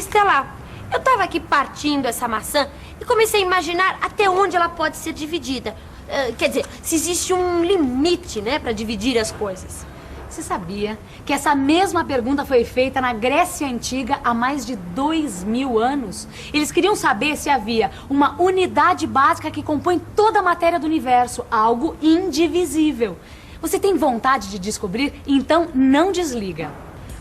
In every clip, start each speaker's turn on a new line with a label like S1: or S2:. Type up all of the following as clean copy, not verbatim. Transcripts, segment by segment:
S1: Maristela, eu tava aqui partindo essa maçã e comecei a imaginar até onde ela pode ser dividida. Quer dizer, se existe um limite, né, pra dividir as coisas.
S2: Você sabia que essa mesma pergunta foi feita na Grécia Antiga há mais de 2000 anos? Eles queriam saber se havia uma unidade básica que compõe toda a matéria do universo, algo indivisível. Você tem vontade de descobrir? Então não desliga.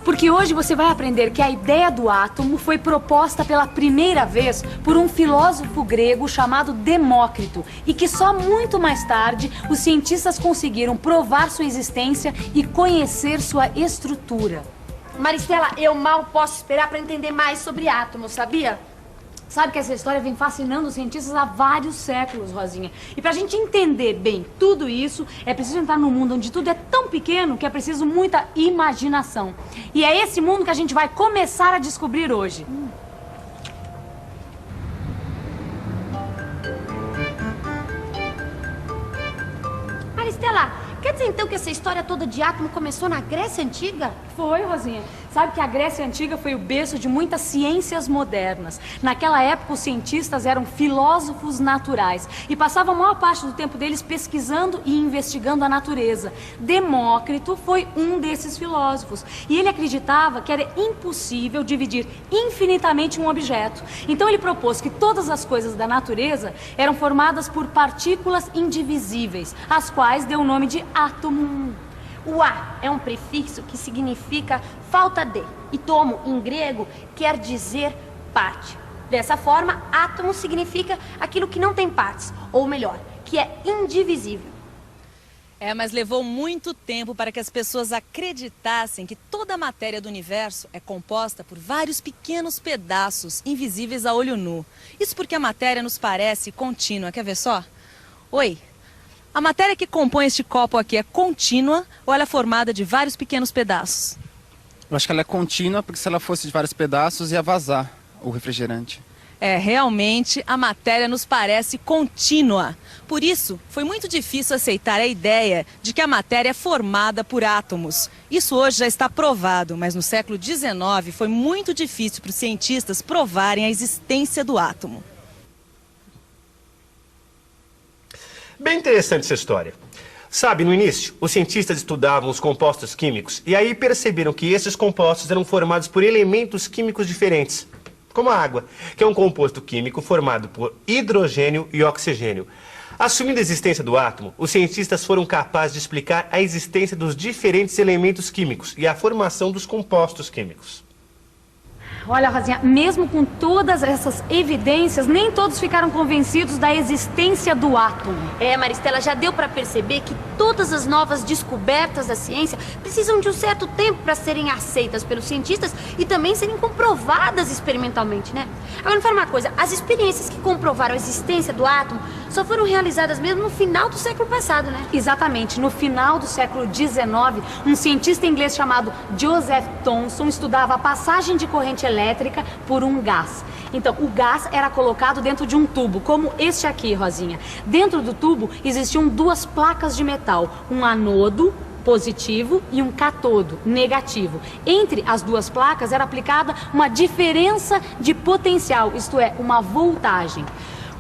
S2: Porque hoje você vai aprender que a ideia do átomo foi proposta pela primeira vez por um filósofo grego chamado Demócrito e que só muito mais tarde os cientistas conseguiram provar sua existência e conhecer sua estrutura.
S1: Maristela, eu mal posso esperar para entender mais sobre átomos, sabia?
S2: Sabe que essa história vem fascinando os cientistas há vários séculos, Rosinha. E pra gente entender bem tudo isso, é preciso entrar num mundo onde tudo é tão pequeno que é preciso muita imaginação. E é esse mundo que a gente vai começar a descobrir hoje.
S1: Maristela, quer dizer então que essa história toda de átomo começou na Grécia Antiga?
S2: Foi, Rosinha. Sabe que a Grécia Antiga foi o berço de muitas ciências modernas. Naquela época, os cientistas eram filósofos naturais e passavam a maior parte do tempo deles pesquisando e investigando a natureza. Demócrito foi um desses filósofos e ele acreditava que era impossível dividir infinitamente um objeto. Então ele propôs que todas as coisas da natureza eram formadas por partículas indivisíveis, as quais deu o nome de átomo.
S1: O A é um prefixo que significa falta de, e tomo, em grego, quer dizer parte. Dessa forma, átomo significa aquilo que não tem partes, ou melhor, que é indivisível.
S3: Mas levou muito tempo para que as pessoas acreditassem que toda a matéria do universo é composta por vários pequenos pedaços invisíveis a olho nu. Isso porque a matéria nos parece contínua, quer ver só? Oi. A matéria que compõe este copo aqui é contínua ou ela é formada de vários pequenos pedaços?
S4: Eu acho que ela é contínua porque se ela fosse de vários pedaços ia vazar o refrigerante.
S3: Realmente a matéria nos parece contínua. Por isso, foi muito difícil aceitar a ideia de que a matéria é formada por átomos. Isso hoje já está provado, mas no século XIX foi muito difícil para os cientistas provarem a existência do átomo.
S5: Bem interessante essa história. Sabe, no início, os cientistas estudavam os compostos químicos e aí perceberam que esses compostos eram formados por elementos químicos diferentes, como a água, que é um composto químico formado por hidrogênio e oxigênio. Assumindo a existência do átomo, os cientistas foram capazes de explicar a existência dos diferentes elementos químicos e a formação dos compostos químicos.
S2: Olha, Rosinha, mesmo com todas essas evidências, nem todos ficaram convencidos da existência do átomo.
S1: Maristela, já deu para perceber que todas as novas descobertas da ciência precisam de um certo tempo para serem aceitas pelos cientistas e também serem comprovadas experimentalmente, né? Agora, me fala uma coisa, as experiências que comprovaram a existência do átomo só foram realizadas mesmo no final do século passado, né?
S2: Exatamente, no final do século XIX, um cientista inglês chamado Joseph Thomson estudava a passagem de corrente elétrica por um gás. Então, o gás era colocado dentro de um tubo, como este aqui, Rosinha. Dentro do tubo existiam duas placas de metal, um anodo positivo e um catodo negativo. Entre as duas placas era aplicada uma diferença de potencial, isto é, uma voltagem.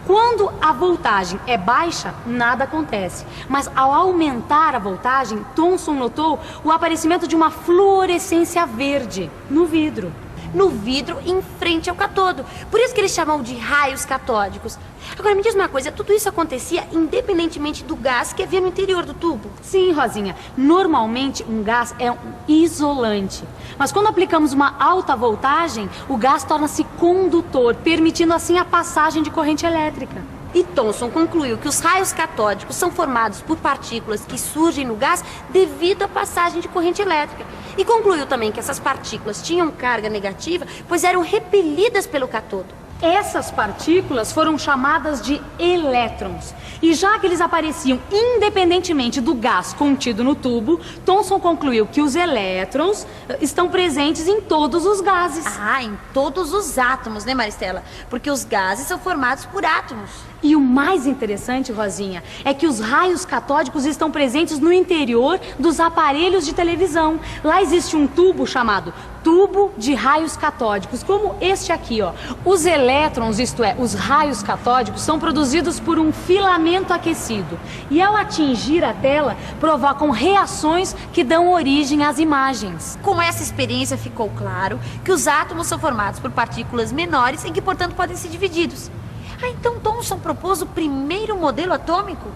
S2: Quando a voltagem é baixa, nada acontece. Mas ao aumentar a voltagem, Thomson notou o aparecimento de uma fluorescência verde no vidro.
S1: No vidro em frente ao catodo. Por isso que eles chamam de raios catódicos. Agora me diz uma coisa, tudo isso acontecia independentemente do gás que havia no interior do tubo?
S2: Sim, Rosinha. Normalmente um gás é um isolante. Mas quando aplicamos uma alta voltagem, o gás torna-se condutor, permitindo assim a passagem de corrente elétrica.
S1: E Thomson concluiu que os raios catódicos são formados por partículas que surgem no gás devido à passagem de corrente elétrica. E concluiu também que essas partículas tinham carga negativa, pois eram repelidas pelo catodo.
S2: Essas partículas foram chamadas de elétrons. E já que eles apareciam independentemente do gás contido no tubo, Thomson concluiu que os elétrons estão presentes em todos os gases.
S1: Em todos os átomos, né, Maristela? Porque os gases são formados por átomos.
S2: E o mais interessante, Rosinha, é que os raios catódicos estão presentes no interior dos aparelhos de televisão. Lá existe um tubo chamado tubo de raios catódicos, como este aqui, ó. Os elétrons, isto é, os raios catódicos, são produzidos por um filamento aquecido. E ao atingir a tela, provocam reações que dão origem às imagens.
S1: Com essa experiência ficou claro que os átomos são formados por partículas menores e que, portanto, podem ser divididos. Então Thomson propôs o primeiro modelo atômico?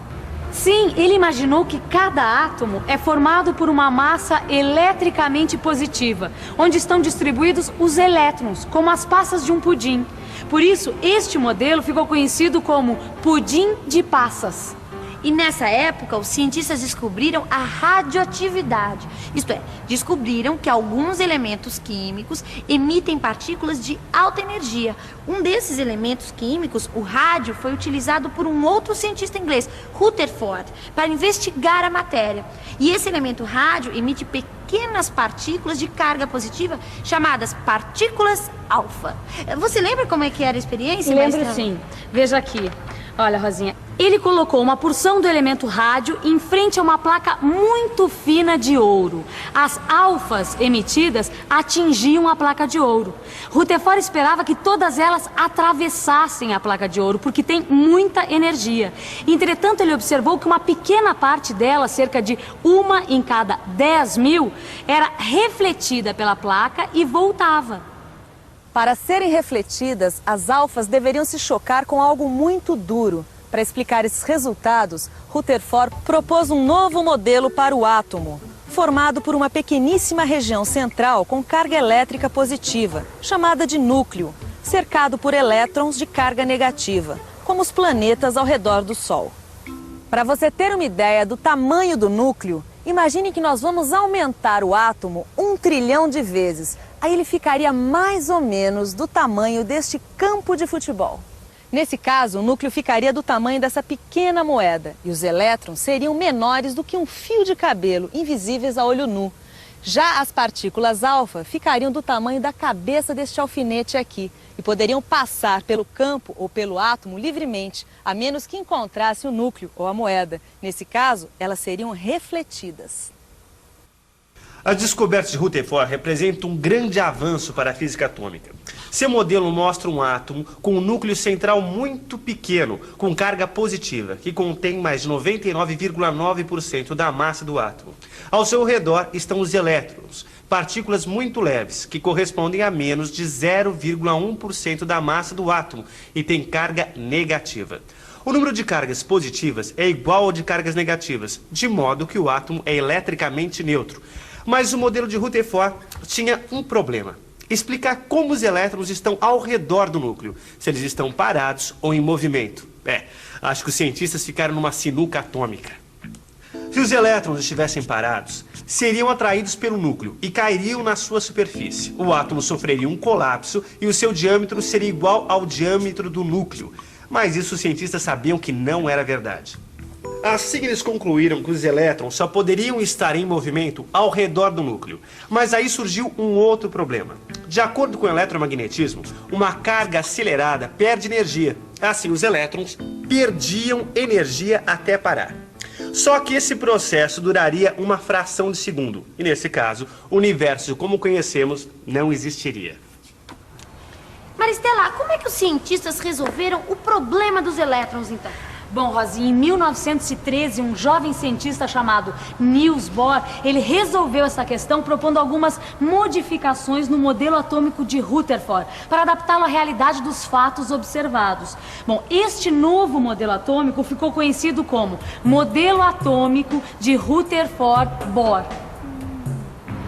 S2: Sim, ele imaginou que cada átomo é formado por uma massa eletricamente positiva, onde estão distribuídos os elétrons, como as passas de um pudim. Por isso, este modelo ficou conhecido como pudim de passas.
S1: E nessa época, os cientistas descobriram a radioatividade. Isto é, descobriram que alguns elementos químicos emitem partículas de alta energia. Um desses elementos químicos, o rádio, foi utilizado por um outro cientista inglês, Rutherford, para investigar a matéria. E esse elemento rádio emite pequenas partículas de carga positiva, chamadas partículas alfa. Você lembra como é que era a experiência?
S2: Lembro sim. Veja aqui. Olha, Rosinha, ele colocou uma porção do elemento rádio em frente a uma placa muito fina de ouro. As alfas emitidas atingiam a placa de ouro. Rutherford esperava que todas elas atravessassem a placa de ouro, porque tem muita energia. Entretanto, ele observou que uma pequena parte dela, cerca de 1 em cada 10.000, era refletida pela placa e voltava.
S3: Para serem refletidas, as alfas deveriam se chocar com algo muito duro. Para explicar esses resultados, Rutherford propôs um novo modelo para o átomo, formado por uma pequeníssima região central com carga elétrica positiva, chamada de núcleo, cercado por elétrons de carga negativa, como os planetas ao redor do Sol. Para você ter uma ideia do tamanho do núcleo, imagine que nós vamos aumentar o átomo 1 trilhão de vezes. Aí ele ficaria mais ou menos do tamanho deste campo de futebol. Nesse caso, o núcleo ficaria do tamanho dessa pequena moeda e os elétrons seriam menores do que um fio de cabelo, invisíveis a olho nu. Já as partículas alfa ficariam do tamanho da cabeça deste alfinete aqui e poderiam passar pelo campo ou pelo átomo livremente, a menos que encontrasse o núcleo ou a moeda. Nesse caso, elas seriam refletidas.
S5: As descobertas de Rutherford representam um grande avanço para a física atômica. Seu modelo mostra um átomo com um núcleo central muito pequeno, com carga positiva, que contém mais de 99,9% da massa do átomo. Ao seu redor estão os elétrons, partículas muito leves, que correspondem a menos de 0,1% da massa do átomo e têm carga negativa. O número de cargas positivas é igual ao de cargas negativas, de modo que o átomo é eletricamente neutro. Mas o modelo de Rutherford tinha um problema: explicar como os elétrons estão ao redor do núcleo, se eles estão parados ou em movimento. Acho que os cientistas ficaram numa sinuca atômica. Se os elétrons estivessem parados, seriam atraídos pelo núcleo e cairiam na sua superfície. O átomo sofreria um colapso e o seu diâmetro seria igual ao diâmetro do núcleo. Mas isso os cientistas sabiam que não era verdade. Assim eles concluíram que os elétrons só poderiam estar em movimento ao redor do núcleo. Mas aí surgiu um outro problema. De acordo com o eletromagnetismo, uma carga acelerada perde energia. Assim, os elétrons perdiam energia até parar. Só que esse processo duraria uma fração de segundo. E nesse caso, o universo como conhecemos não existiria.
S1: Maristela, como é que os cientistas resolveram o problema dos elétrons, então?
S2: Bom, Rosinha, em 1913, um jovem cientista chamado Niels Bohr, ele resolveu essa questão propondo algumas modificações no modelo atômico de Rutherford, para adaptá-lo à realidade dos fatos observados. Bom, este novo modelo atômico ficou conhecido como Modelo Atômico de Rutherford-Bohr.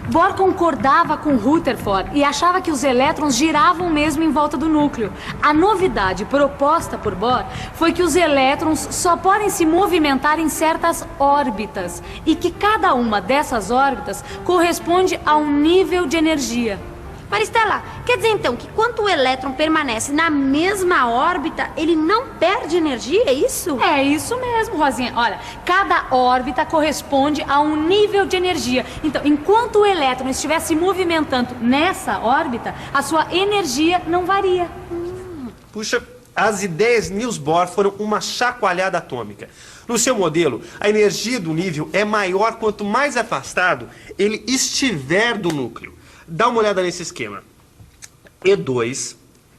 S2: Bohr concordava com Rutherford e achava que os elétrons giravam mesmo em volta do núcleo. A novidade proposta por Bohr foi que os elétrons só podem se movimentar em certas órbitas e que cada uma dessas órbitas corresponde a um nível de energia.
S1: Maristela, quer dizer então que quando o elétron permanece na mesma órbita, ele não perde energia, é isso?
S2: É isso mesmo, Rosinha. Olha, cada órbita corresponde a um nível de energia. Então, enquanto o elétron estiver se movimentando nessa órbita, a sua energia não varia.
S5: Puxa, as ideias de Niels Bohr foram uma chacoalhada atômica. No seu modelo, a energia do nível é maior quanto mais afastado ele estiver do núcleo. Dá uma olhada nesse esquema. E2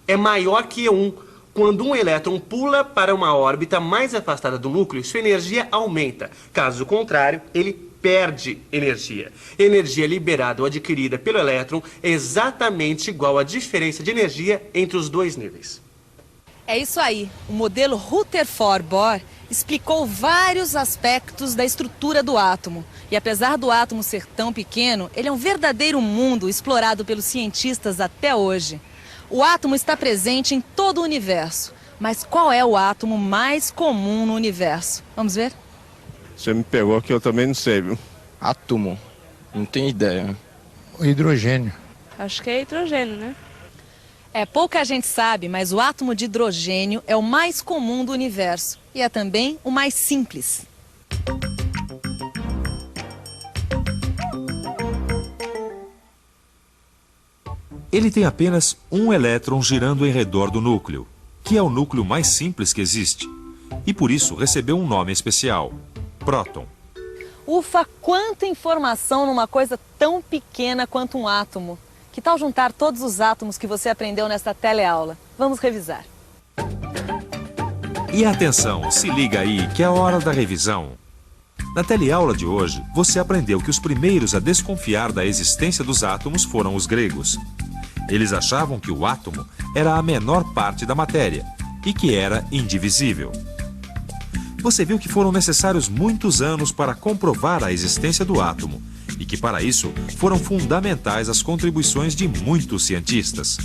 S5: é maior que E1. Quando um elétron pula para uma órbita mais afastada do núcleo, sua energia aumenta. Caso contrário, ele perde energia. Energia liberada ou adquirida pelo elétron é exatamente igual à diferença de energia entre os dois níveis.
S3: É isso aí. O modelo Rutherford-Bohr explicou vários aspectos da estrutura do átomo. E apesar do átomo ser tão pequeno, ele é um verdadeiro mundo explorado pelos cientistas até hoje. O átomo está presente em todo o universo. Mas qual é o átomo mais comum no universo? Vamos ver?
S6: Você me pegou que eu também não sei, viu?
S4: Átomo. Não tenho ideia.
S7: O hidrogênio.
S8: Acho que é hidrogênio, né?
S3: Pouca gente sabe, mas o átomo de hidrogênio é o mais comum do universo. E é também o mais simples.
S9: Ele tem apenas um elétron girando em redor do núcleo, que é o núcleo mais simples que existe, e por isso recebeu um nome especial, próton.
S3: Ufa, quanta informação numa coisa tão pequena quanto um átomo. Que tal juntar todos os átomos que você aprendeu nesta teleaula? Vamos revisar.
S9: E atenção, se liga aí que é a hora da revisão. Na teleaula de hoje, você aprendeu que os primeiros a desconfiar da existência dos átomos foram os gregos. Eles achavam que o átomo era a menor parte da matéria e que era indivisível. Você viu que foram necessários muitos anos para comprovar a existência do átomo e que para isso foram fundamentais as contribuições de muitos cientistas.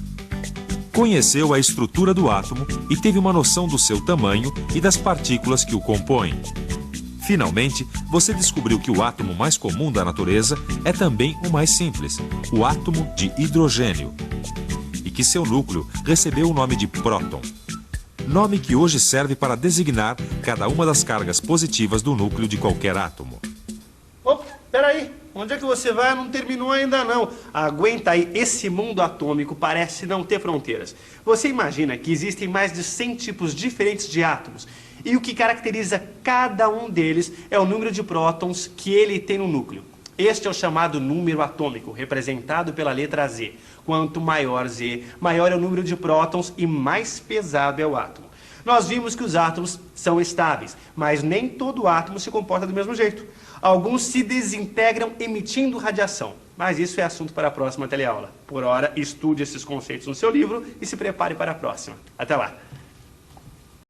S9: Conheceu a estrutura do átomo e teve uma noção do seu tamanho e das partículas que o compõem. Finalmente, você descobriu que o átomo mais comum da natureza é também o mais simples, o átomo de hidrogênio, e que seu núcleo recebeu o nome de próton, nome que hoje serve para designar cada uma das cargas positivas do núcleo de qualquer átomo.
S5: Opa, peraí, onde é que você vai? Não terminou ainda não. Aguenta aí, esse mundo atômico parece não ter fronteiras. Você imagina que existem mais de 100 tipos diferentes de átomos, e o que caracteriza cada um deles é o número de prótons que ele tem no núcleo. Este é o chamado número atômico, representado pela letra Z. Quanto maior Z, maior é o número de prótons e mais pesado é o átomo. Nós vimos que os átomos são estáveis, mas nem todo átomo se comporta do mesmo jeito. Alguns se desintegram emitindo radiação, mas isso é assunto para a próxima teleaula. Por hora, estude esses conceitos no seu livro e se prepare para a próxima. Até lá!